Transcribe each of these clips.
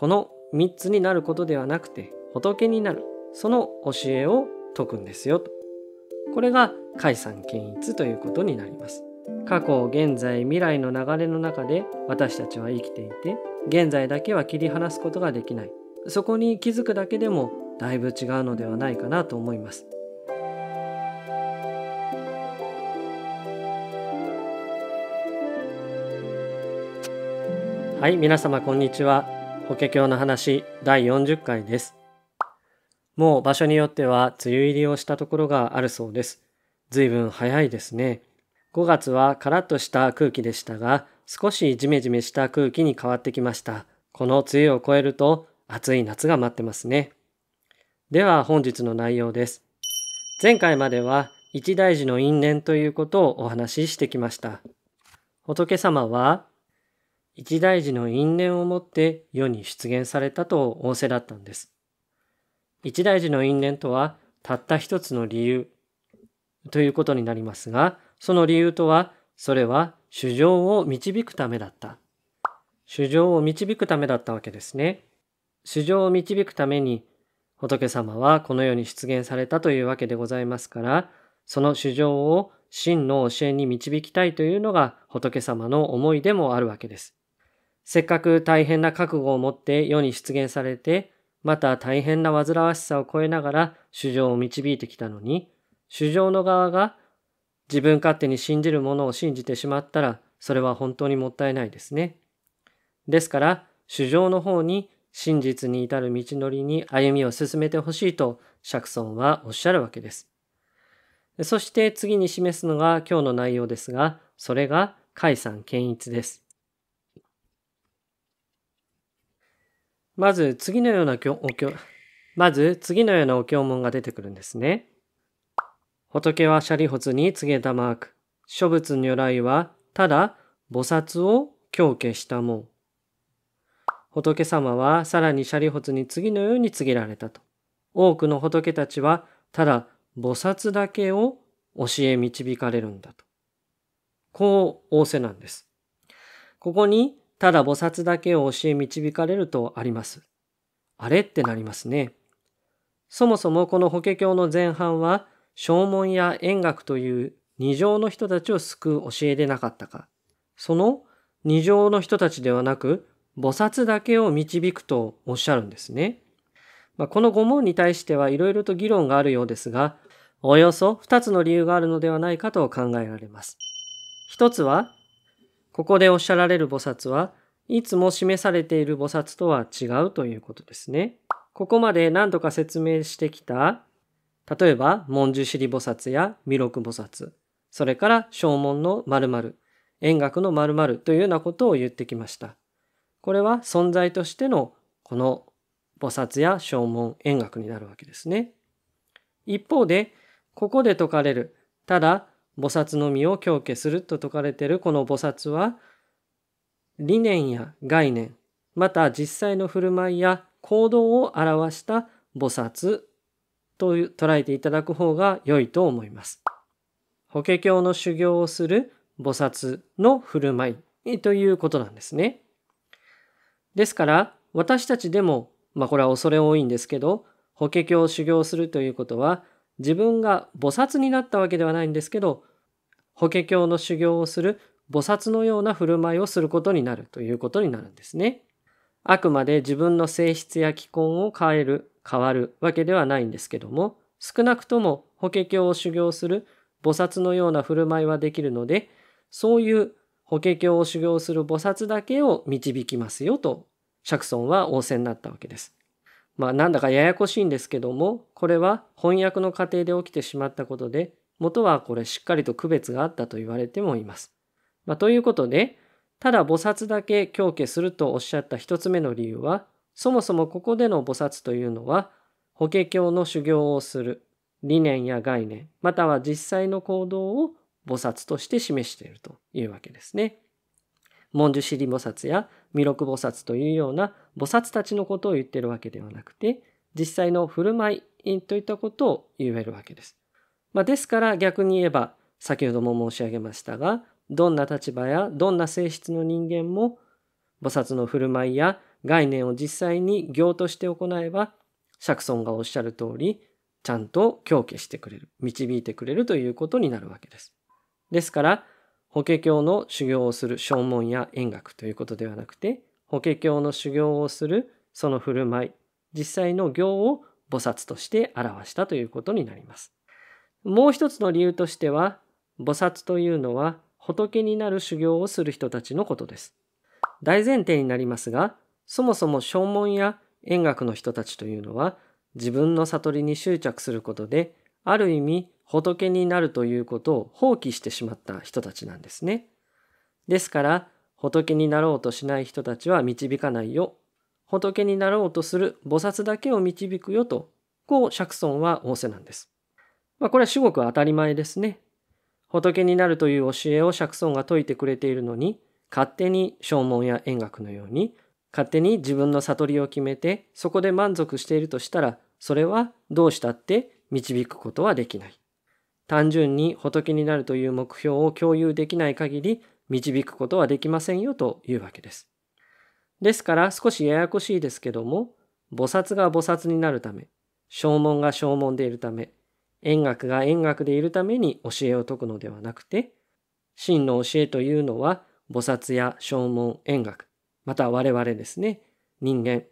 この3つになることではなくて仏になる、その教えを説くんですよと。これが解散見一ということになります。過去、現在、未来の流れの中で私たちは生きていて、現在だけは切り離すことができない。そこに気づくだけでもだいぶ違うのではないかなと思います。はい、皆様こんにちは。法華経の話第40回です。もう場所によっては梅雨入りをしたところがあるそうです。ずいぶん早いですね。5月はカラッとした空気でしたが、少しジメジメした空気に変わってきました。この梅雨を越えると暑い夏が待ってますね。では本日の内容です。前回までは一大事の因縁ということをお話ししてきました。仏様は一大事の因縁をもって世に出現されたと仰せだったんです。一大事の因縁とはたった一つの理由ということになりますが、その理由とは、それは衆生を導くためだった。衆生を導くためだったわけですね。衆生を導くために仏様はこの世に出現されたというわけでございますから、その衆生を真の教えに導きたいというのが仏様の思いでもあるわけです。せっかく大変な覚悟を持って世に出現されて、また大変な煩わしさを超えながら衆生を導いてきたのに、衆生の側が自分勝手に信じるものを信じてしまったら、それは本当にもったいないですね。ですから、衆生の方に真実に至る道のりに歩みを進めてほしいと釈尊はおっしゃるわけです。そして次に示すのが今日の内容ですが、それが解散見一です。まず次のようなお経文が出てくるんですね。仏は舎利発に告げたまわく、諸仏如来はただ菩薩を教化したもん。仏様はさらに舎利発に次のように告げられたと。多くの仏たちはただ菩薩だけを教え導かれるんだと。こう仰せなんです。ここにただ菩薩だけを教え導かれるとあります。あれってなりますね。そもそもこの法華経の前半は声聞や円覚という二乗の人たちを救う教えでなかったか。その二乗の人たちではなく菩薩だけを導くとおっしゃるんですね。この5問に対してはいろいろと議論があるようですが、およそ2つの理由があるのではないかと考えられます。一つは、ここでおっしゃられる菩薩はいつも示されている菩薩とは違うということですね。ここまで何度か説明してきた、例えば文殊師利菩薩や弥勒菩薩、それから声聞の〇〇、円覚の〇〇というようなことを言ってきました。これは存在としてのこの菩薩や声聞、円覚になるわけですね。一方で、ここで説かれる、ただ菩薩のみを教化すると説かれているこの菩薩は、理念や概念、また実際の振る舞いや行動を表した菩薩と捉えていただく方が良いと思います。法華経の修行をする菩薩の振る舞いということなんですね。ですから私たちでも、これは恐れ多いんですけど、法華経を修行するということは自分が菩薩になったわけではないんですけど、法華経の修行をする菩薩のような振る舞いをすることになるということになるんですね。あくまで自分の性質や気根を変わるわけではないんですけども、少なくとも法華経を修行する菩薩のような振る舞いはできるので、そういう法華経を修行する菩薩だけを導きますよと釈尊は仰せになったわけです。なんだかややこしいんですけども、これは翻訳の過程で起きてしまったことで、元はこれしっかりと区別があったと言われてもいます。ということで、ただ菩薩だけ教化するとおっしゃった一つ目の理由は、そもそもここでの菩薩というのは、法華経の修行をする理念や概念、または実際の行動を菩薩として示しているというわけですね。文殊師利菩薩や弥勒菩薩というような菩薩たちのことを言っているわけではなくて、実際の振る舞いといったことを言えるわけです。ですから逆に言えば、先ほども申し上げましたが、どんな立場やどんな性質の人間も菩薩の振る舞いや概念を実際に行として行えば、釈尊がおっしゃる通り、ちゃんと教化してくれる、導いてくれるということになるわけです。ですから、法華経の修行をする証文や円覚ということではなくて、法華経の修行をするその振る舞い、実際の行を菩薩として表したということになります。もう一つの理由としては、菩薩というのは仏になる修行をする人たちのことです。大前提になりますが、そもそも証文や円覚の人たちというのは、自分の悟りに執着することで、ある意味仏になるということを放棄してしまった人たちなんですね。ですから、仏になろうとしない人たちは導かないよ。仏になろうとする菩薩だけを導くよと、こう釈尊は仰せなんです。これは至極当たり前ですね。仏になるという教えを釈尊が説いてくれているのに、勝手に証文や円覚のように、勝手に自分の悟りを決めて、そこで満足しているとしたら、それはどうしたって導くことはできない。単純に仏になるという目標を共有できない限り、導くことはできませんよというわけです。ですから少しややこしいですけども、菩薩が菩薩になるため、証文が証文でいるため、円覚が円覚でいるために教えを説くのではなくて、真の教えというのは、菩薩や証文、円覚、また我々ですね、人間、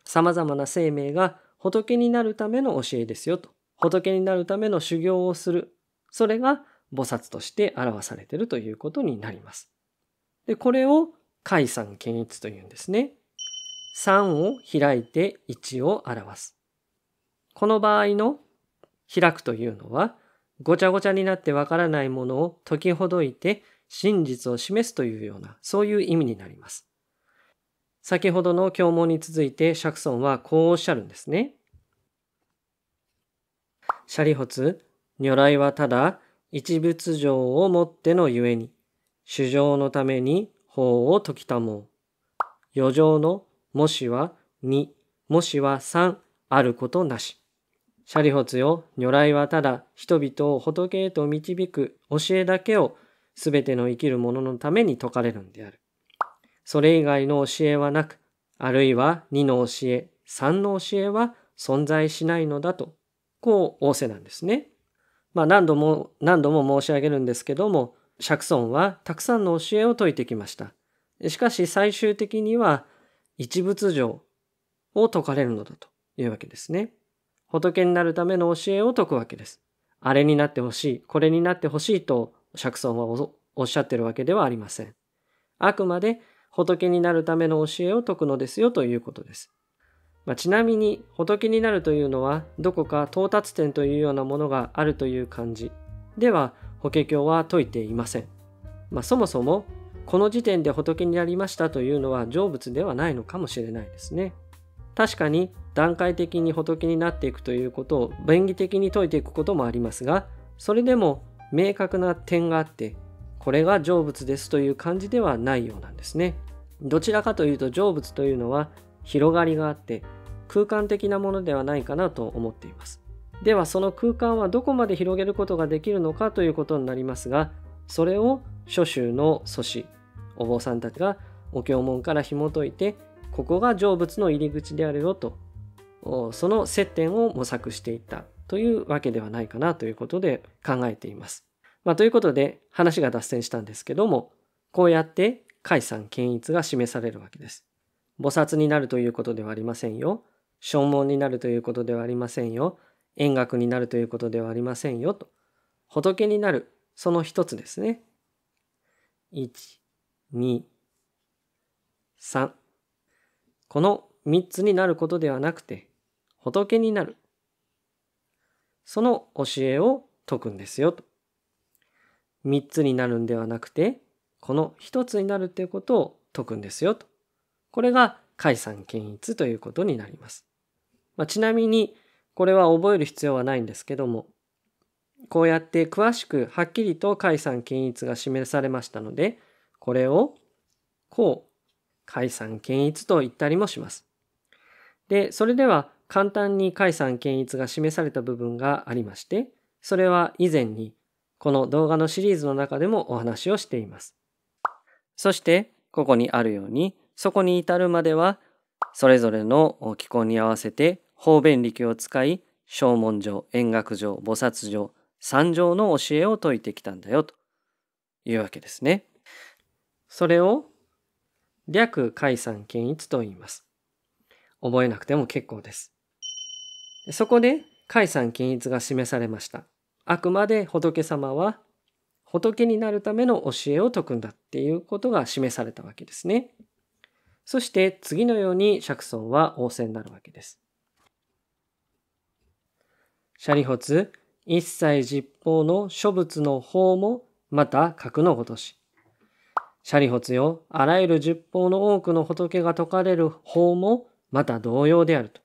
様々な生命が仏になるための教えですよと。仏になるための修行をする。それが菩薩として表されているということになります。で、これを解散見一というんですね。三を開いて一を表す。この場合の開くというのは、ごちゃごちゃになってわからないものを解きほどいて真実を示すというような、そういう意味になります。先ほどの経文に続いて釈尊はこうおっしゃるんですね。舍利発、如来はただ一仏情をもってのゆえに、衆生のために法を説きたもう。余剰のもしは2、もしは3あることなし。舍利発よ、如来はただ人々を仏へと導く教えだけをすべての生きる者のために説かれるんである。それ以外の教えはなく、あるいは2の教え、3の教えは存在しないのだと、こう仰せなんですね。何度も申し上げるんですけども、釈尊はたくさんの教えを説いてきました。しかし最終的には一仏情を説かれるのだというわけですね。仏になるための教えを説くわけです。あれになってほしい、これになってほしいと釈尊はおっしゃっているわけではありません。あくまで仏になるための教えを説くのですよということです。ちなみに仏になるというのはどこか到達点というようなものがあるという感じでは法華経は説いていません。そもそもこの時点で仏になりましたというのは成仏ではないのかもしれないですね。確かに段階的に仏になっていくということを便宜的に説いていくこともありますが、それでも明確な点があって、これが成仏ですという感じではないようなんですね。どちらかというと成仏というのは広がりがあって空間的なものではないかなと思っています。ではその空間はどこまで広げることができるのかということになりますが、それを諸宗の祖師、お坊さんたちがお経文から紐解いて、ここが成仏の入り口であるよと、その接点を模索していったというわけではないかなということで考えています。ということで話が脱線したんですけども、こうやって解散見一が示されるわけです。菩薩になるということではありませんよ。証文になるということではありませんよ。円覚になるということではありませんよと。仏になる、その一つですね。1、2、3。この3つになることではなくて、仏になる。その教えを説くんですよと。3つになるんではなくて、この1つになるということを説くんですよと。これが解散見一ということになります。ちなみに、これは覚える必要はないんですけども、こうやって詳しくはっきりと解散見一が示されましたので、これをこう解散見一と言ったりもします。で、それでは簡単に解散見一が示された部分がありまして、それは以前にこの動画のシリーズの中でもお話をしています。そしてここにあるように、そこに至るまでは、それぞれの機構に合わせて方便力を使い、声聞上、円覚上、菩薩上、三上の教えを説いてきたんだよというわけですね。それを略解散見一と言います。覚えなくても結構です。そこで解散見一が示されました。あくまで仏様は仏になるための教えを説くんだっていうことが示されたわけですね。そして次のように釈尊は仰せになるわけです。舍利発、一切実法の諸仏の法もまた格のごとし。舍利発よ、あらゆる十法の多くの仏が説かれる法もまた同様であると。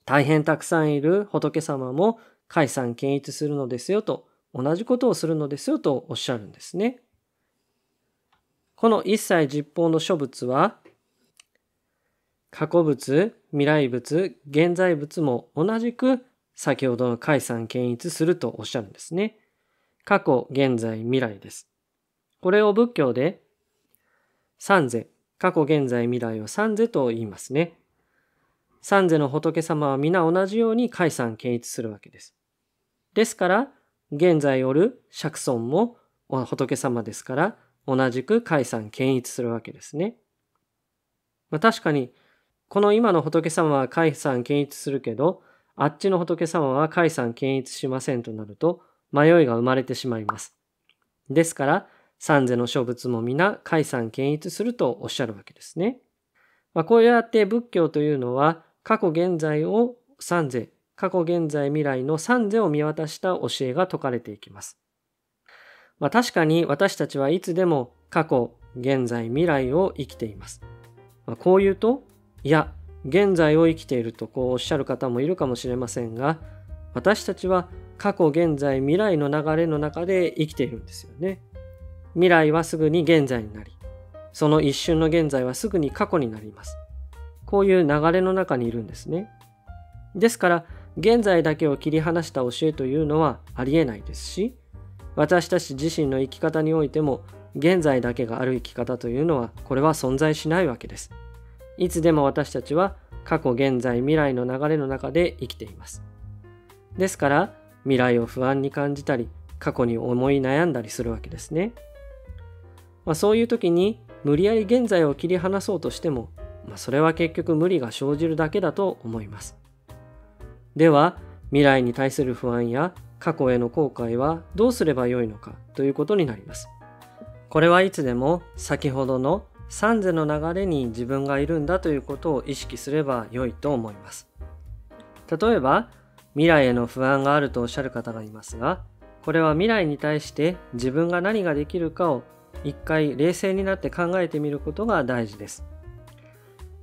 大変たくさんいる仏様も解散見一するのですよと、同じことをするのですよとおっしゃるんですね。この一切実法の諸仏は、過去仏、未来仏、現在仏も同じく先ほどの解散見一するとおっしゃるんですね。過去、現在、未来です。これを仏教で三世、過去、現在、未来を三世と言いますね。三世の仏様は皆同じように解散見一するわけです。ですから、現在おる釈尊も仏様ですから、同じく解散見一するわけですね。確かに、この今の仏様は解散見一するけど、あっちの仏様は解散見一しませんとなると、迷いが生まれてしまいます。ですから、三世の諸仏も皆解散見一するとおっしゃるわけですね。こうやって仏教というのは、過去現在を三世、過去現在未来の三世を見渡した教えが説かれていきます。確かに私たちはいつでも過去、現在、未来を生きています。こう言うと、いや、現在を生きているとこうおっしゃる方もいるかもしれませんが、私たちは過去、現在、未来の流れの中で生きているんですよね。未来はすぐに現在になり、その一瞬の現在はすぐに過去になります。こういう流れの中にいるんですね。ですから、現在だけを切り離した教えというのはありえないですし、私たち自身の生き方においても、現在だけがある生き方というのは、これは存在しないわけです。いつでも私たちは過去、現在、未来の流れの中で生きています。ですから、未来を不安に感じたり、過去に思い悩んだりするわけですね。そういう時に無理やり現在を切り離そうとしても、それは結局無理が生じるだけだと思います。では、未来に対する不安や過去への後悔はどうすればよいのかということになります。これはいつでも先ほどの三世の流れに自分がいるんだということを意識すれば良いと思います。例えば、未来への不安があるとおっしゃる方がいますが、これは未来に対して自分が何ができるかを一回冷静になって考えてみることが大事です。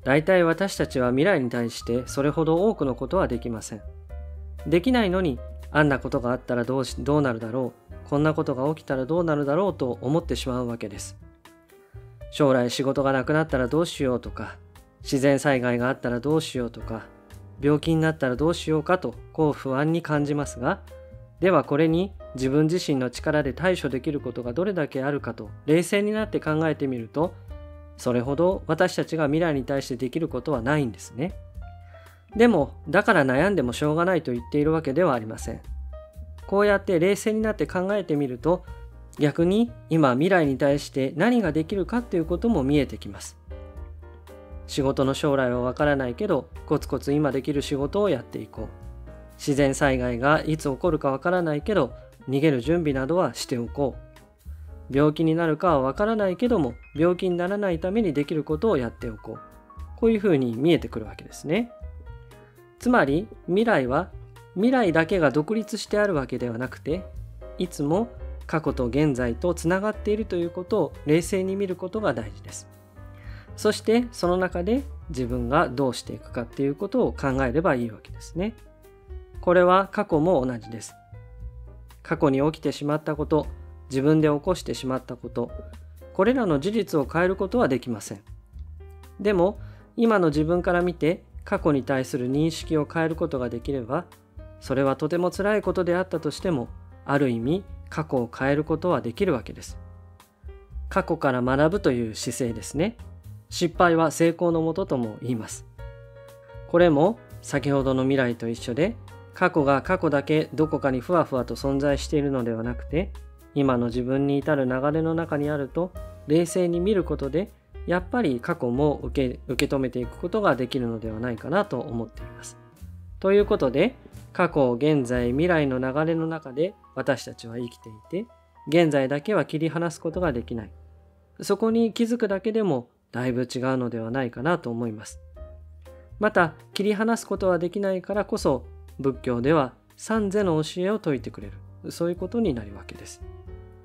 大体私たちは未来に対してそれほど多くのことはできません。できないのに、あんなことがあったらどうなるだろう、こんなことが起きたらどうなるだろうと思ってしまうわけです。将来仕事がなくなったらどうしようとか、自然災害があったらどうしようとか、病気になったらどうしようかとこう不安に感じますが、ではこれに自分自身の力で対処できることがどれだけあるかと冷静になって考えてみると、それほど私たちが未来に対してできることはないんですね。でも、だから悩んでもしょうがないと言っているわけではありません。こうやって冷静になって考えてみると、逆に今未来に対して何ができるかということも見えてきます。仕事の将来はわからないけど、コツコツ今できる仕事をやっていこう。自然災害がいつ起こるかわからないけど、逃げる準備などはしておこう。病気になるかはわからないけども、病気にならないためにできることをやっておこう。こういうふうに見えてくるわけですね。つまり、未来は未来だけが独立してあるわけではなくて、いつも過去と現在とつながっているということを冷静に見ることが大事です。そしてその中で自分がどうしていくかっていうことを考えればいいわけですね。これは過去も同じです。過去に起きてしまったこと、自分で起こしてしまったこと、これらの事実を変えることはできません。でも、今の自分から見て過去に対する認識を変えることができれば、それはとても辛いことであったとしても、ある意味過去を変えることはできるわけです。過去から学ぶという姿勢ですね。失敗は成功のもととも言います。これも先ほどの未来と一緒で、過去が過去だけどこかにふわふわと存在しているのではなくて、今の自分に至る流れの中にあると、冷静に見ることで、やっぱり過去も受け止めていくことができるのではないかなと思っています。ということで、過去、現在、未来の流れの中で私たちは生きていて、現在だけは切り離すことができない。そこに気づくだけでもだいぶ違うのではないかなと思います。また、切り離すことはできないからこそ、仏教では三世の教えを説いてくれる。そういうことになるわけです。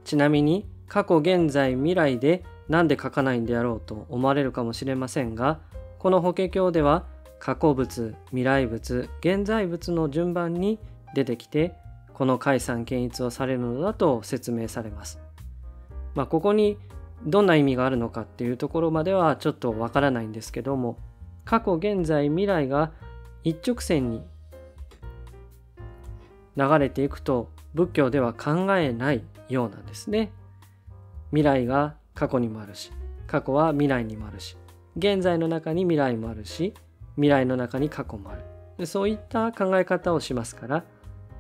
ちなみに、過去、現在、未来でなんで書かないんであろうと思われるかもしれませんが、この法華経では過去仏、未来仏、現在仏の順番に出てきて、この解散検閲をされるのだと説明されます。ここにどんな意味があるのかっていうところまではちょっとわからないんですけども、過去、現在、未来が一直線に流れていくと仏教では考えないようなんですね。未来が過去にもあるし、過去は未来にもあるし、現在の中に未来もあるし、未来の中に過去もある。で、そういった考え方をしますから、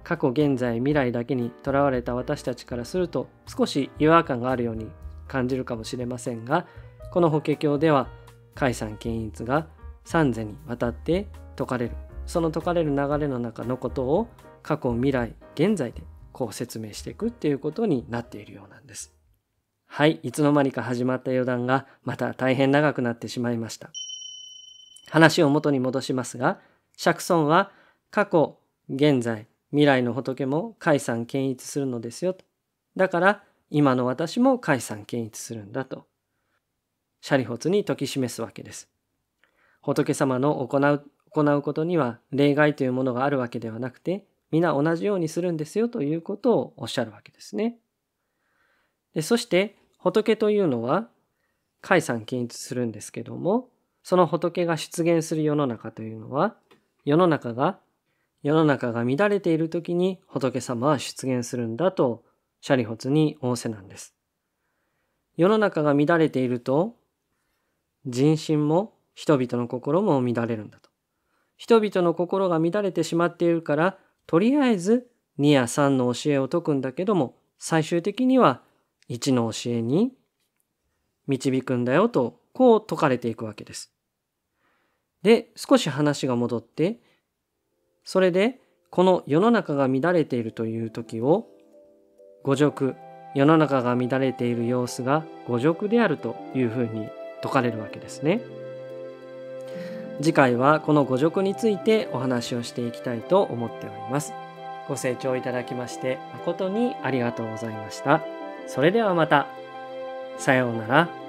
過去、現在、未来だけにとらわれた私たちからすると少し違和感があるように感じるかもしれませんが、この法華経では解散検閲が三世にわたって説かれる。その説かれる流れの中のことを過去、未来、現在でこう説明していくっていうことになっているようなんです。はい、いつの間にか始まった余談がまた大変長くなってしまいました。話を元に戻しますが、釈尊は過去、現在、未来の仏も解散検閲するのですよと。だから今の私も解散検閲するんだと。舍利弗に説き示すわけです。仏様の行うことには例外というものがあるわけではなくて、皆同じようにするんですよということをおっしゃるわけですね。で、そして仏というのは解散検閲するんですけども、その仏が出現する世の中というのは、世の中が乱れている時に仏様は出現するんだと舍利弗に仰せなんです。世の中が乱れていると、人心も人々の心も乱れるんだと。人々の心が乱れてしまっているから、とりあえず2や3の教えを説くんだけども、最終的には1の教えに導くんだよと、こう説かれていくわけです。で、少し話が戻って、それでこの世の中が乱れているという時を、誤辱、世の中が乱れている様子が誤辱であるというふうに説かれるわけですね。次回はこの誤辱についてお話をしていきたいと思っております。ご清聴いただきまして誠にありがとうございました。それではまた。さようなら。